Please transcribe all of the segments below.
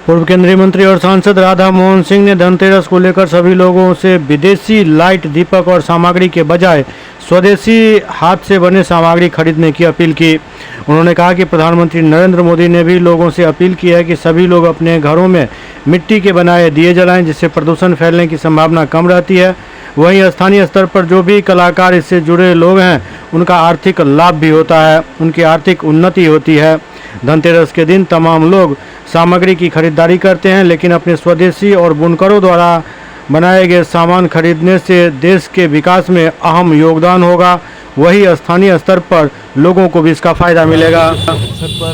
पूर्व केंद्रीय मंत्री और सांसद राधा मोहन सिंह ने धनतेरस को लेकर सभी लोगों से विदेशी लाइट दीपक और सामग्री के बजाय स्वदेशी हाथ से बने सामग्री खरीदने की अपील की। उन्होंने कहा कि प्रधानमंत्री नरेंद्र मोदी ने भी लोगों से अपील की है कि सभी लोग अपने घरों में मिट्टी के बनाए दिए जलाएं, जिससे प्रदूषण फैलने की संभावना कम रहती है। वहीं स्थानीय स्तर पर जो भी कलाकार इससे जुड़े लोग हैं, उनका आर्थिक लाभ भी होता है, उनकी आर्थिक उन्नति होती है। धनतेरस के दिन तमाम लोग सामग्री की खरीदारी करते हैं, लेकिन अपने स्वदेशी और बुनकरों द्वारा बनाए गए सामान खरीदने से देश के विकास में अहम योगदान होगा। वही स्थानीय स्तर पर लोगों को भी इसका फायदा मिलेगा। अवसर पर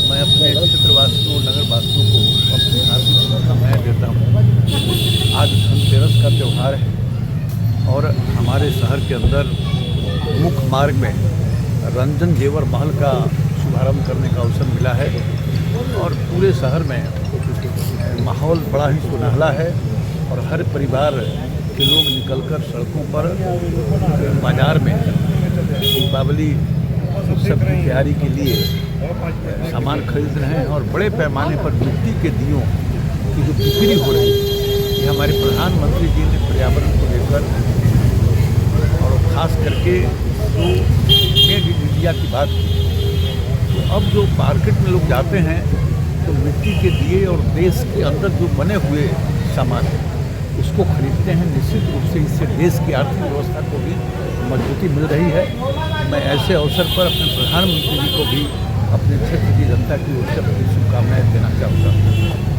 मैं अपने क्षेत्रवासियों नगरवासियों को अपनी हार्दिक शुभकामनाएं देता हूँ। आज धनतेरस का त्यौहार है और हमारे शहर के अंदर मुख्य मार्ग में रंजन जेवर महल का शुभारंभ करने का अवसर मिला है और पूरे शहर में माहौल बड़ा ही सुनहला है और हर परिवार के लोग निकलकर सड़कों पर बाजार में दीपावली उत्सव की तैयारी के लिए सामान खरीद रहे हैं और बड़े पैमाने पर मिट्टी के दियों की जो बिक्री हो रही है, ये हमारे प्रधानमंत्री जी ने पर्यावरण को लेकर और ख़ास करके जो मेड इन इंडिया की बात की। तो अब जो मार्केट में लोग जाते हैं तो मिट्टी के दिए और देश के अंदर जो बने हुए सामान है उसको खरीदते हैं। निश्चित रूप से इससे देश की आर्थिक व्यवस्था को भी मजबूती मिल रही है। मैं ऐसे अवसर पर अपने प्रधानमंत्री जी को भी अपने क्षेत्र की जनता की ओर से अपनी शुभकामनाएं देना चाहूँगा।